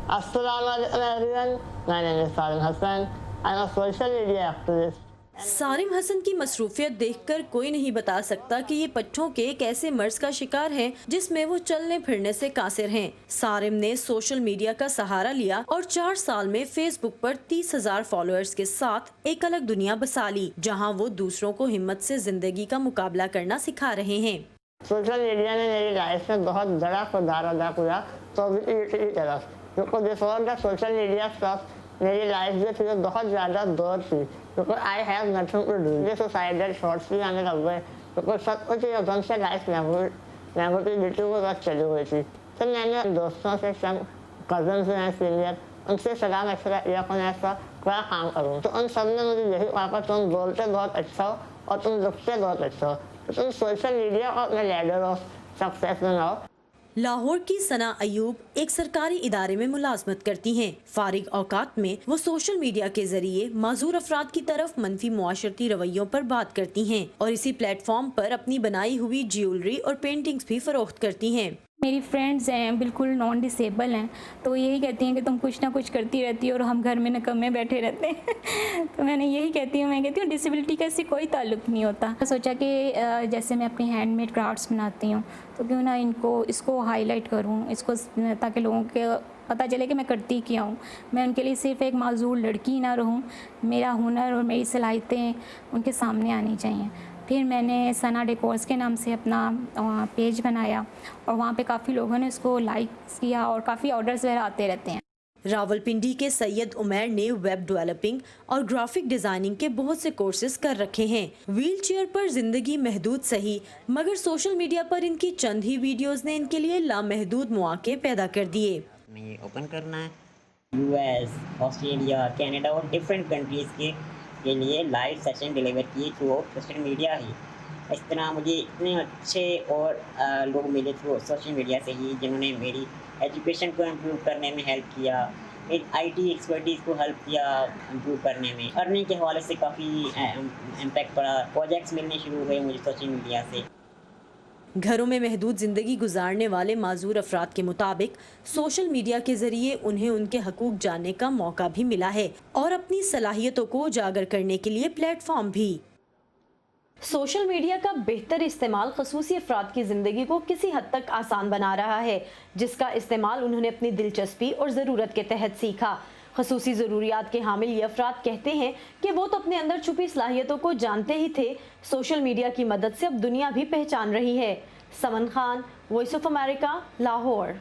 Assalamualaikum everyone. My name is Sarim Hassan. I'm a social media activist. Sarim Hasan की मसरूफियत देखकर कोई नहीं बता सकता कि ये पट्ठों के एक ऐसे मर्ज का शिकार हैं जिसमें वो चलने फिरने से कासिर हैं। सारिम ने सोशल मीडिया का सहारा लिया और 4 साल में फेसबुक पर 30,000 फॉलोअर्स के साथ एक अलग दुनिया बसा ली, जहां वो दूसरों को हिम्मत से जिंदगी का मुकाबला करना सिखा रहे हैं। सोशल मीडिया ने मेरी लाइफ में बहुत बड़ा किरदार अदा किया पॉजिटिविटी की तरफ, क्योंकि before the social media stuff मेरी लाइफ जो थी वो बहुत ज़्यादा दूर थी, क्योंकि I have nothing to do. ये सुसाइडल थॉट्स भी आने लग गए, क्योंकि सब कुछ एकदम से लाइफ नेगेटिविटी को बस चली हुई थी। फिर मैंने दोस्तों से, कजन से हैं सीनियर, उनसे सलाह मशवरा किया कि मैं ऐसा क्या काम करूँ। तो उन सब ने मुझे यही कहा कि तुम बोलते बहुत अच्छा हो और तुम लिखते बहुत अच्छा हो, तो तुम सोशल मीडिया को अपने लैडर ऑफ सक्सेस बनाओ। लाहौर की सना अयूब एक सरकारी इदारे में मुलाजमत करती हैं। फारिग औकात में वो सोशल मीडिया के जरिए माजूर अफराद की तरफ मनफी मुआशरती रवैयों पर बात करती हैं और इसी प्लेटफॉर्म पर अपनी बनाई हुई ज्वेलरी और पेंटिंग्स भी फरोख्त करती हैं। मेरी फ्रेंड्स हैं बिल्कुल नॉन डिसेबल हैं, तो यही कहती हैं कि तुम कुछ ना कुछ करती रहती हो और हम घर में नकम्मे बैठे रहते हैं। तो मैंने यही कहती हूँ डिसेबिलिटी का इससे कोई ताल्लुक़ नहीं होता। सोचा कि जैसे मैं अपनी हैंडमेड क्राफ्ट्स बनाती हूँ तो क्यों ना इसको हाईलाइट करूँ, इसको ताकि लोगों के पता चले कि मैं करती क्या हूँ। मैं उनके लिए सिर्फ एक माजूर लड़की ना रहूँ, मेरा हुनर और मेरी सलाहियतें उनके सामने आनी चाहिए। फिर मैंने सना डेकोर्स के नाम से अपना पेज बनाया और वहाँ पे काफ़ी लोगों ने उसको लाइक किया और काफ़ी ऑर्डर्स वगैरह आते रहते हैं। रावलपिंडी के सैयद उमैर ने वेब डेवलपिंग और ग्राफिक डिजाइनिंग के बहुत से कोर्सेज कर रखे हैं। व्हील चेयर पर जिंदगी महदूद सही, मगर सोशल मीडिया पर इनकी चंद ही वीडियोस ने इनके लिए लामहदूद मौके पैदा कर दिए। ये ओपन करना है यूएस, ऑस्ट्रेलिया, कनाडा और डिफरेंट कंट्रीज़ के लिए लाइव सेशन डिलीवर किए थ्रू सोशल मीडिया ही। इस तरह मुझे इतने अच्छे और लोग मिले थ्रू सोशल मीडिया से ही, जिन्होंने मेरी एजुकेशन को इम्प्रूव करने में हेल्प किया, एक आईटी एक्सपर्टीज़ को हेल्प किया इम्प्रूव करने में। अर्निंग के हवाले से काफ़ी इम्पैक्ट पड़ा, प्रोजेक्ट्स मिलने शुरू हुए मुझे सोशल मीडिया से। घरों में महदूद जिंदगी गुजारने वाले माजूर अफराद के मुताबिक सोशल मीडिया के जरिए उन्हें उनके हकूक जानने का मौका भी मिला है और अपनी सलाहियतों को उजागर करने के लिए प्लेटफॉर्म भी। सोशल मीडिया का बेहतर इस्तेमाल खसूसी अफराद की ज़िंदगी को किसी हद तक आसान बना रहा है, जिसका इस्तेमाल उन्होंने अपनी दिलचस्पी और ज़रूरत के तहत सीखा। खसूसी ज़रूरियात के हामिल ये अफराद कहते हैं कि वो तो अपने अंदर छुपी सलाहियतों को जानते ही थे, सोशल मीडिया की मदद से अब दुनिया भी पहचान रही है। Saman Khan, voice of America, Lahore.